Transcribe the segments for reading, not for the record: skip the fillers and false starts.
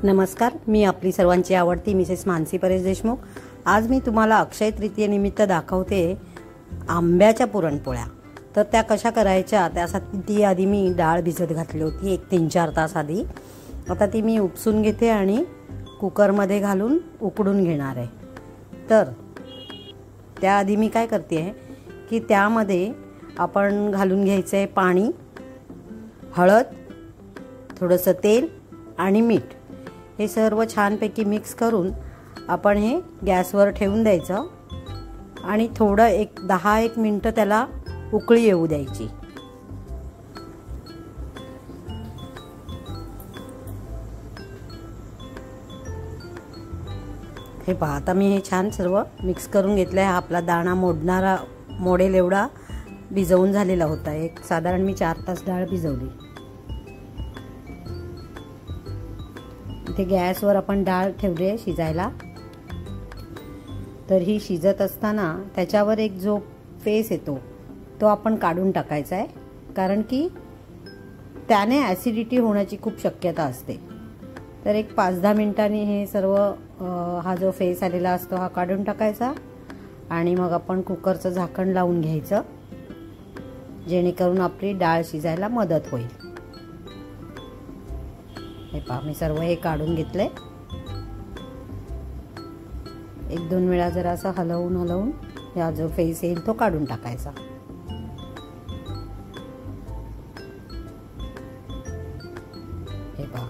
नमस्कार, मी आपली सर्वांची आवडती मिसेस मानसी परेश देशमुख। आज मी तुम्हाला अक्षय तृतीयेनिमित्त दाखवते आंब्याच्या पुरणपोळ्या। तर त्या कशा करायच्या त्यासाठी आधी मी डाळ भिजत घातली होती 3-4 तास आधी। आता ती मी उपसून घेते आणि कुकरमध्ये घालून उकडून घेणार आहे। तर त्याआधी मी काय करते आहे की त्यामध्ये आपण घालून घ्यायचं आहे पाणी, हळद, थोडंसं तेल आणि मीठ। हे सर्व छानपैकी मिक्स करून आपण हे गॅसवर ठेवून द्यायचं आणि थोडं 10-1 मिनिट त्याला उकळी येऊ द्यायची। हे पहा, आता मी हे छान सर्व मिक्स करून घेतलं आहे। आपला दाणा मोडेल एवढा भिजवून झालेला होता। साधारण मी 4 तास डाळ भिजवली। इथे गॅसवर आपण डाळ ठेवली आहे शिजायला। तर ही शिजत असताना त्याच्यावर एक जो फेस येतो तो आपण काढून टाकायचा आहे, कारण की त्याने ॲसिडिटी होण्याची खूप शक्यता असते। तर 5-10 मिनिटांनी हे सर्व हा जो फेस आलेला असतो हा काढून टाकायचा आणि मग आपण कुकरचं झाकण लावून घ्यायचं, जेणेकरून आपली डाळ शिजायला मदत होईल। हे पहा, मी सर्व हे काढून घेतले। 1-2 वेळा जरा असं हलवून हा जो फेस येईल तो काढून टाकायचा। हे पहा,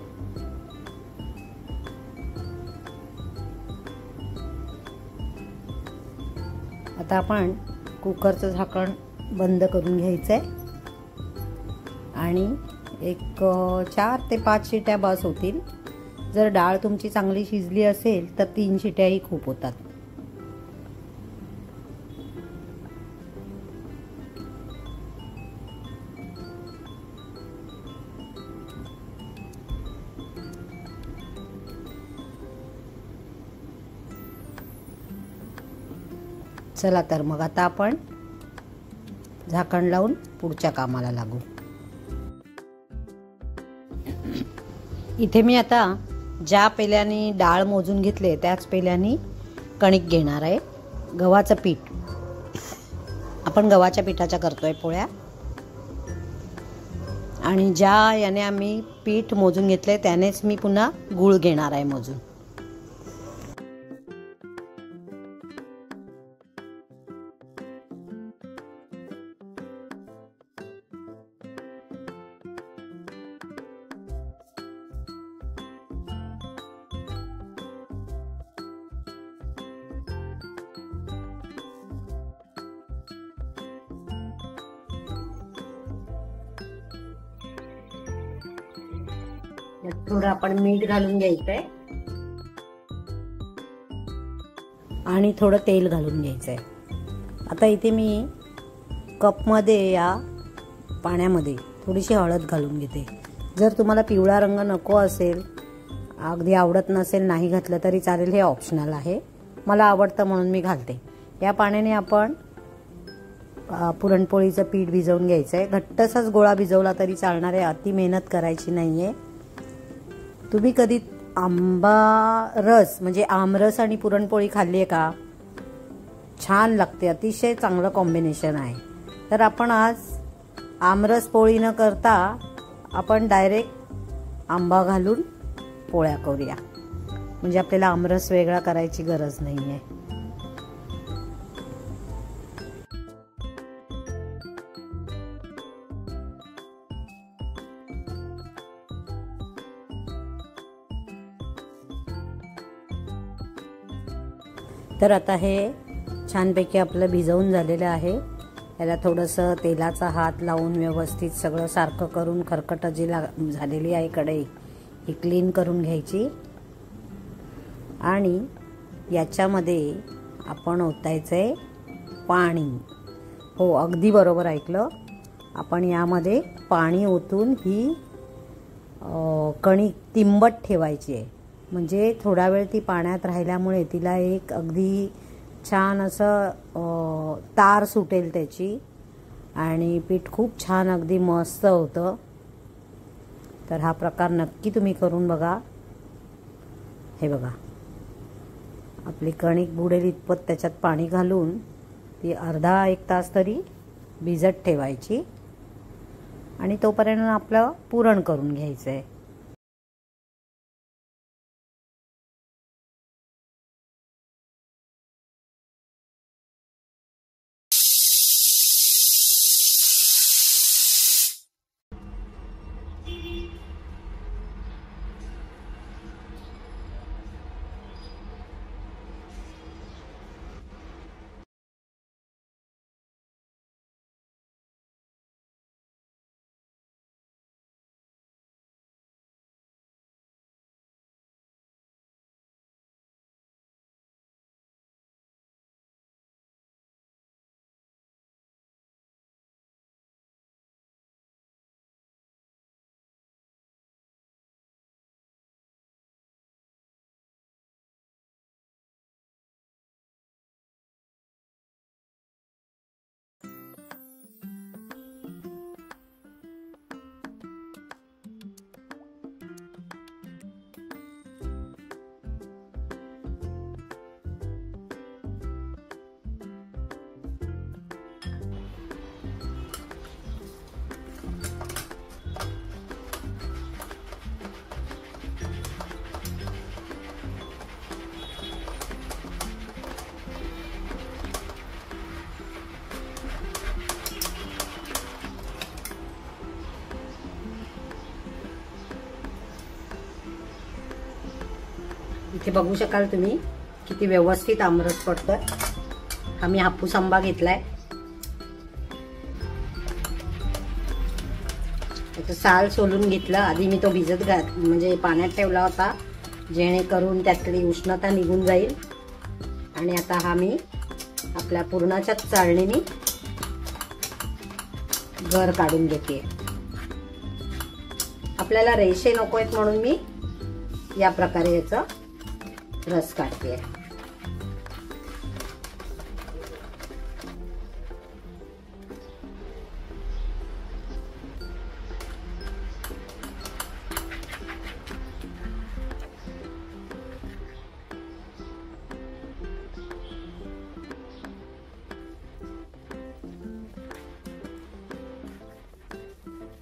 आता आपण कुकरचं झाकण बंद करून घ्यायचंय आणि 4 ते 5 शिट्या बस होतील। जर डाळ तुमची चांगली शिजली असेल तर 3 शिट्याही खूप होतात। चला तर मग आता आपण झाकण लावून पुढच्या कामाला लागू। इथे मी आता ज्या पेल्याने डाळ मोजून घेतले त्याच पेल्याने कणिक घेणार आहे, गव्हाचं पीठ। आपण गव्हाच्या पिठाच्या करतोय पोळ्या। आणि ज्या याने आम्ही पीठ मोजून घेतले त्यानेच मी पुन्हा गूळ घेणार आहे मोजून। थोडं आपण मीठ घालून घ्यायचंय आणि थोडं तेल घालून घ्यायचंय। आता इथे मी कपमध्ये या पाण्यामध्ये थोडीशी हळद घालून घेते। जर तुम्हाला पिवळा रंग नको असेल, अगदी आवडत नसेल, नाही घातलं तरी चालेल, हे ऑप्शनल आहे। मला आवडतं म्हणून मी घालते। या पाण्याने आपण पुरणपोळीचं पीठ भिजवून घ्यायचंय। घट्टसाच गोळा भिजवला तरी चालणार आहे, अति मेहनत करायची नाहीये। तुम्ही कधी आंबा रस म्हणजे आमरस आणि पुरणपोळी खाल्ली आहे का? छान लागते, अतिशय चांगलं कॉम्बिनेशन आहे। तर आपण आज आमरस पोळी न करता आपण डायरेक्ट आंबा घालून पोळ्या करूया, म्हणजे आपल्याला आमरस वेगळा करायची गरज नाहीये। तर आता हे छानपैकी आपलं भिजवून झालेलं आहे। याला थोडंसं तेलाचा हात लावून व्यवस्थित सगळं सारखं करून खरकट जी झालेली आहे कढई ही क्लीन करून घ्यायची आणि याच्यामध्ये आपण ओतायचंय पाणी। हो, अगदी बरोबर ऐकलं, आपण यामध्ये पाणी ओतून ही कणिक तिंबट ठेवायची आहे, म्हणजे थोडा वेळ ती पाण्यात राहिल्यामुळे तिला एक अगदी छान असं तार सुटेल त्याची आणि पीठ खूप छान अगदी मस्त होतं। तर हा प्रकार नक्की तुम्ही करून बघा। हे बघा, आपली कणिक बुडेल इतपत त्याच्यात पाणी घालून ती अर्धा एक तास तरी भिजत ठेवायची आणि तोपर्यंत आपलं पुरण करून घ्यायचं आहे. इथे बघू शकाल तुम्ही किती व्यवस्थित आमरस पडतोय. हा मी हापूस आंबा घेतलाय. त्याचं साल सोलून घेतलं. आधी मी तो भिजत म्हणजे पाण्यात ठेवला होता, जेणेकरून त्यातली उष्णता निघून जाईल. आणि आता हा मी आपल्या पुरणाच्या चाळणीने गर काढून घेते. आपल्याला रेषे नको आहेत म्हणून मी या प्रकारे याचा रस काढते.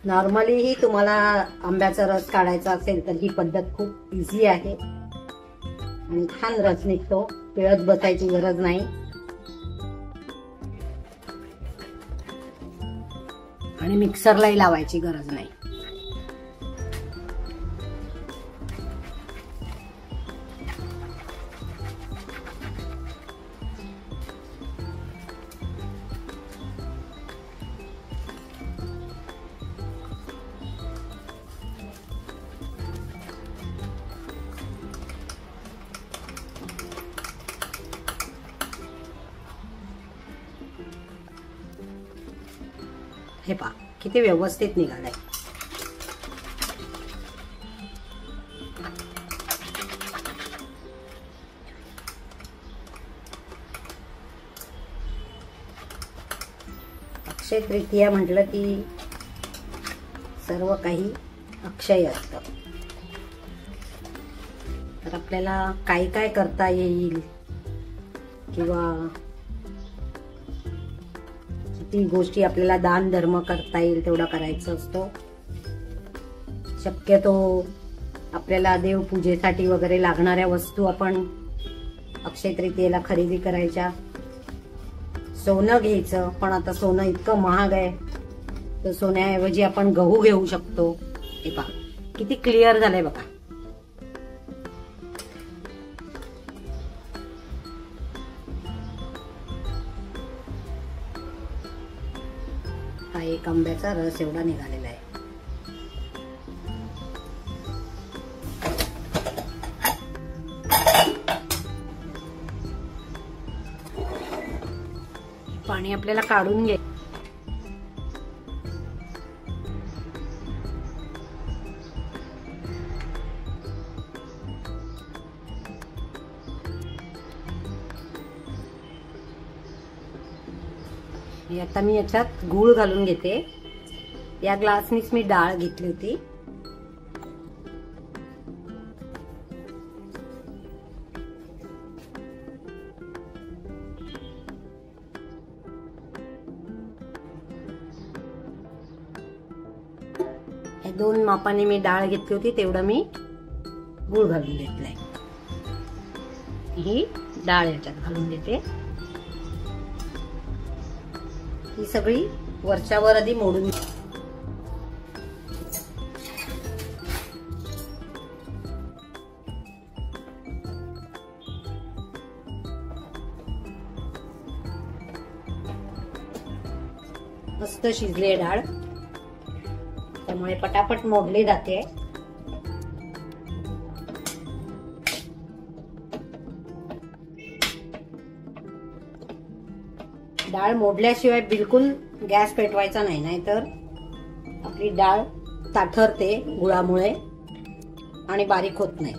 नॉर्मली ही तुम्हाला आंब्याचा रस काढायचा असेल तर ही पद्धत खूप इझी आहे आणि छान रस निघतो. पिळत बसायची गरज नाही आणि मिक्सरलाही लावायची गरज नाही. हे पहा किती व्यवस्थित निघालाय. अक्षय तृतीया म्हटलं की सर्व काही अक्षय असतं. तर आपल्याला काय काय करता येईल किंवा ती गोष्टी आपल्याला दान धर्म करता येईल तेवढा करायचं असतो. शक्यतो आपल्याला देवपूजेसाठी वगैरे लागणाऱ्या वस्तू आपण अक्षय तृतीयेला खरेदी करायच्या. सोनं घ्यायचं, पण आता सोनं इतकं महाग आहे तर सोन्याऐवजी आपण गहू घेऊ शकतो. हे पहा किती क्लिअर झालंय बघा. हा एक आंब्याचा रस एवढा निघालेला आहे. पाणी आपल्याला काढून घे. आता मी याच्यात गूळ घालून घेते. या ग्लासनीच मी डाळ घेतली होती. 2 मापाने मी डाळ घेतली होती तेवढं मी गूळ घालून घेतलाय. ही डाळ याच्यात घालून देते. ही सगळी वरच्यावर आधी मोडून मस्त शिजले डाळ, त्यामुळे पटापट मोडली जाते. डाळ मोडल्याशिवाय बिलकुल गॅस पेटवायचा नाही, नाहीतर आपली डाळ ताठरते गुळामुळे आणि बारीक होत नाही.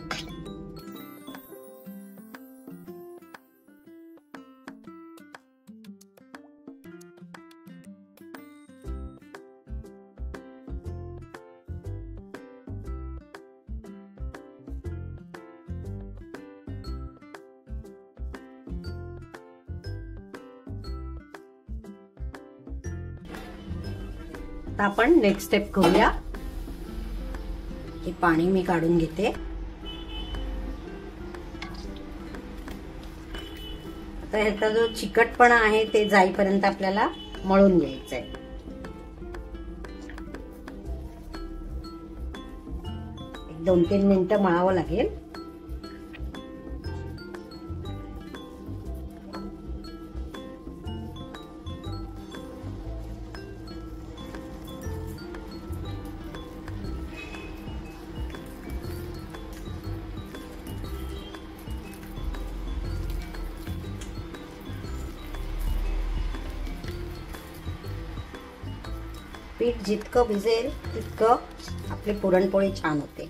आता आपण नेक्स्ट स्टेप करूया. हे पाणी मी काढून घेते. आता ह्याचा जो चिकटपणा आहे ते जाईपर्यंत आपल्याला मळून घ्यायचं आहे. एक 2-3 मिनिटं मळावं लागेल. पीठ जितकं भिजेल तितकं आपली पुरणपोळी छान होते.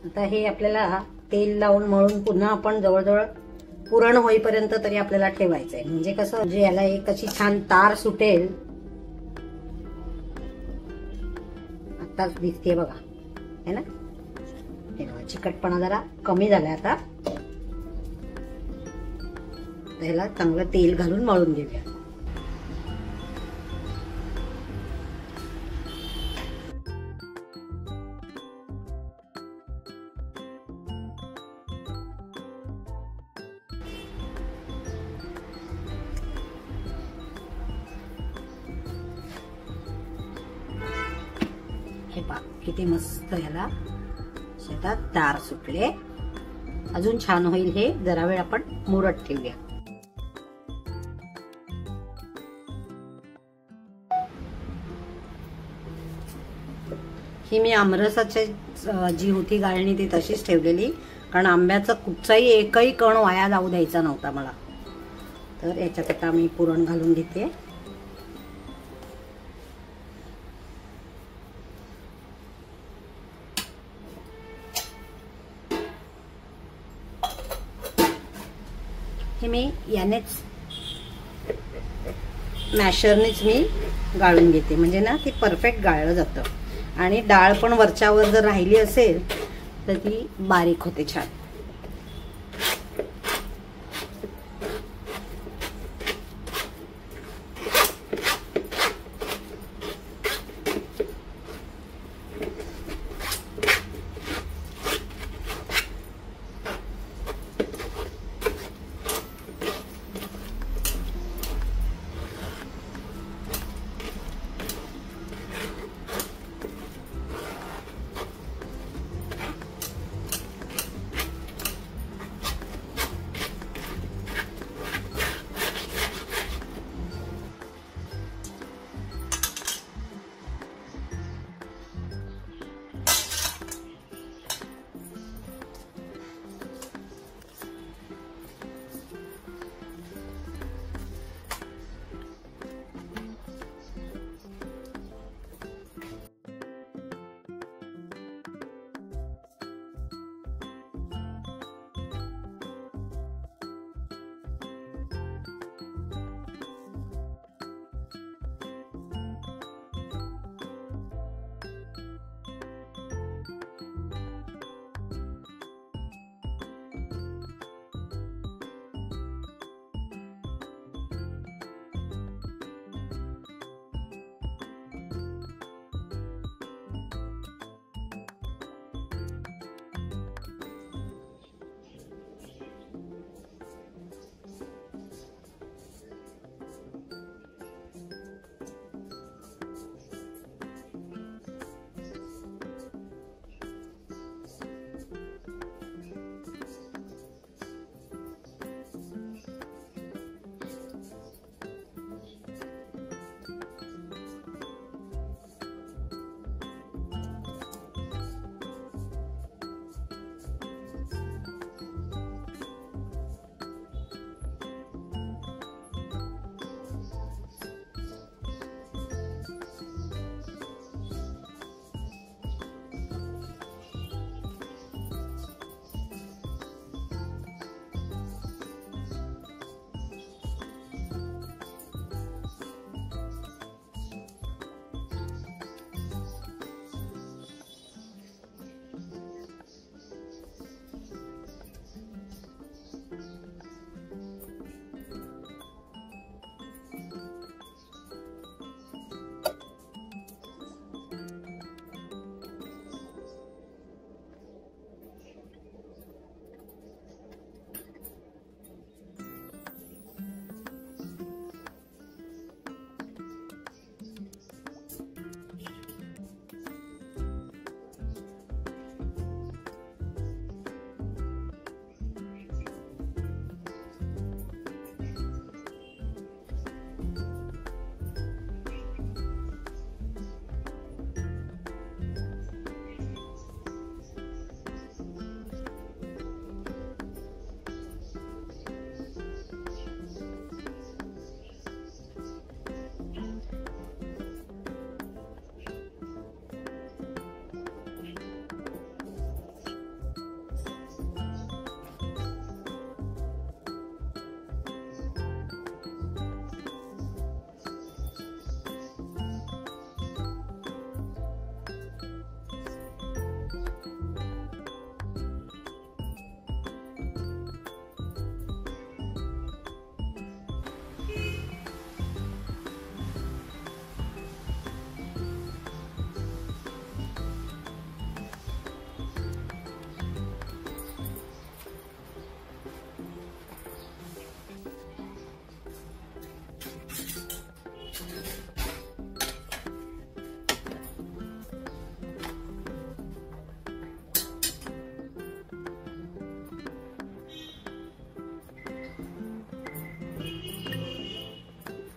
आता हे आपल्याला तेल लावून मळून पुन्हा आपण जवळजवळ पुरण होईपर्यंत तरी आपल्याला ठेवायचंय. म्हणजे कसं, म्हणजे याला एक अशी छान तार सुटेल. आताच दिसते बघा, है ना. हे बघा, चिकटपणा जरा कमी झालाय आता. ह्याला चांगलं तेल घालून मळून घेऊया. हे पहा किती मस्त याला शेतात तार सुटले. अजून छान होईल हे. जरा वेळ आपण मुरत ठेवूया. ही मी आमरसाची जी होती गाळणी ती तशीच ठेवलेली, कारण आंब्याचा कुठचाही एकही कण वाया जाऊ द्यायचा नव्हता मला. तर याच्यात आता मी पुरण घालून घेते. हे मी यानेच मॅशरनेच मी गाळून घेते, म्हणजे ना ती परफेक्ट गाळलं जातं. आणि डाळ पण वरच्यावर जर राहिली असेल तर ती बारीक होते छान.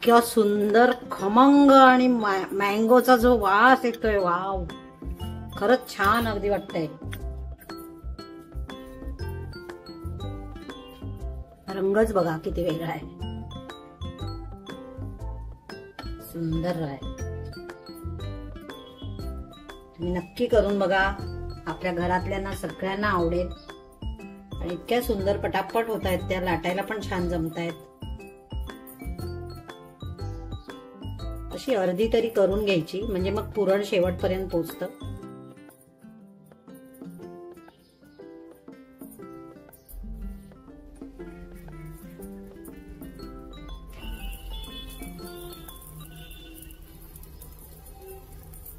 इतक्या सुंदर खमंग आणि मँगोचा जो वास येतोय, वाव, खरंच छान अगदी वाटतंय. रंगच बघा किती वेगळा आहे, सुंदर आहे. तुम्ही नक्की करून बघा, आपल्या घरातल्यांना सगळ्यांना आवडेल. आणि इतक्या सुंदर पटापट होत आहेत, त्या लाटायला पण छान जमतायत. अशी अर्धी तरी करून घ्यायची, म्हणजे मग पुरण शेवटपर्यंत पोचतं.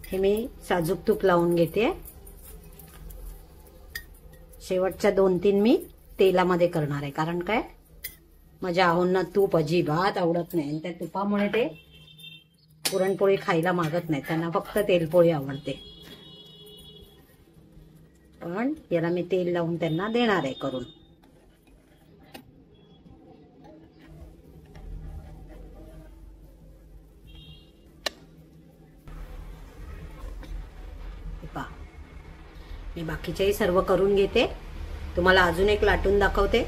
हे मी साजूक तूप लावून घेते. शेवटच्या 2-3 मी तेलामध्ये करणार आहे, कारण काय, माझ्या आहोंना तूप अजिबात आवडत नाही आणि त्या तुपामुळे ते पुरणपोळी खायला मागत नाही, त्यांना फक्त तेलपोळी आवडते. पण याला मी तेल लावून त्यांना देणार आहे करून. मी बाकीचेही सर्व करून घेते, तुम्हाला अजून एक लाटून दाखवते.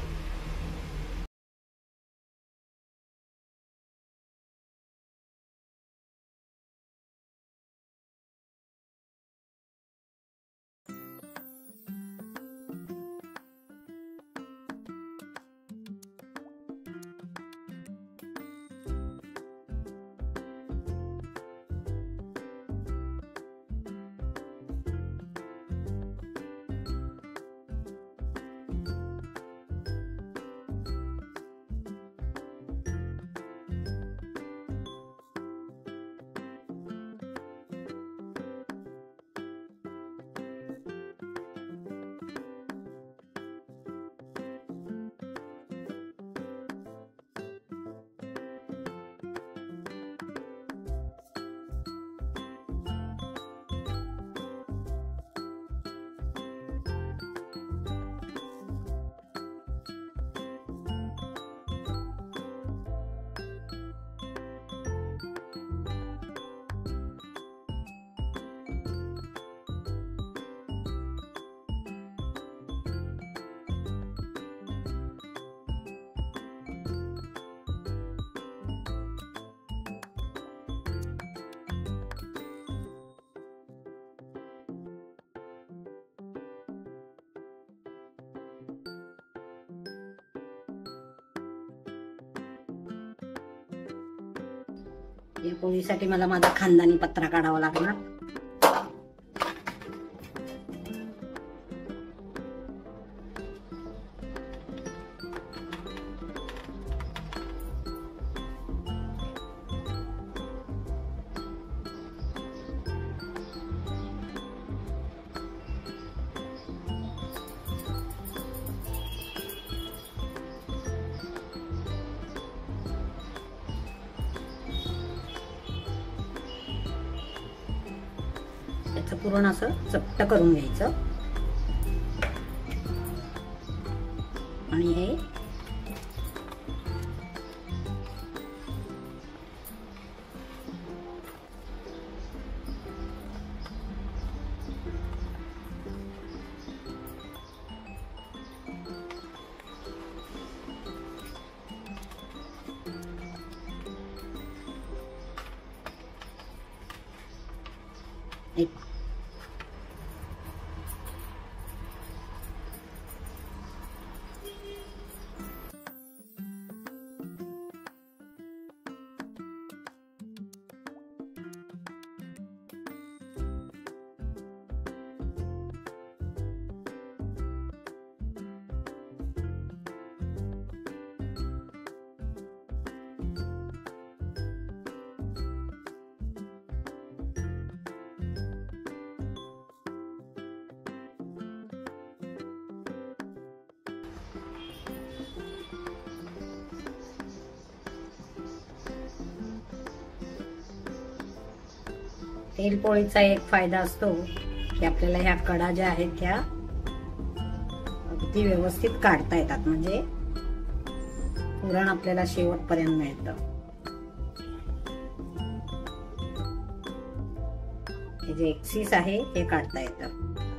या पोळीसाठी मला माझा खानदानी पत्रा काढावा लागणार. त्याचं पुरण असं चपट करून घ्यायचं आणि हे तेलपोळीचा एक फायदा असतो की आपल्याला ह्या कडा ज्या आहेत त्या अगदी व्यवस्थित काढता येतात, म्हणजे पुरण आपल्याला शेवटपर्यंत मिळतं. हे जे एक्सिस आहे हे काढता येतं.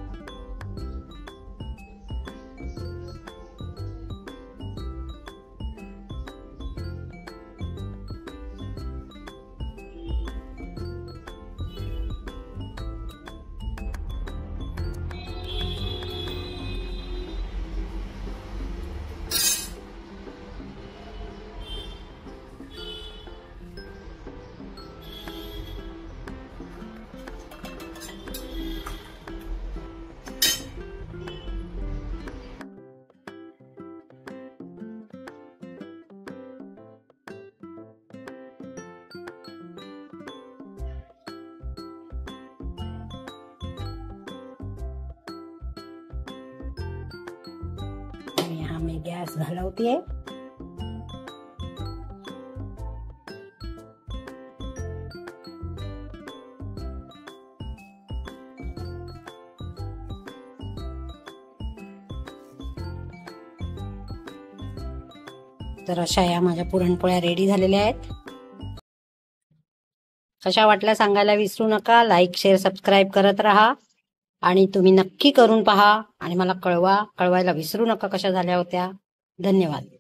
यहाँ मैं गॅस घालवते. तर अशा या माझ्या पुरणपोळ्या रेडी झालेल्या आहेत. कशा वाटल्या सांगायला विसरू नका. लाईक, शेअर, सबस्क्राईब करत राहा आणि तुम्ही नक्की करून पहा आणि मला कळवायला विसरू नका कशा झाल्या होत्या. धन्यवाद.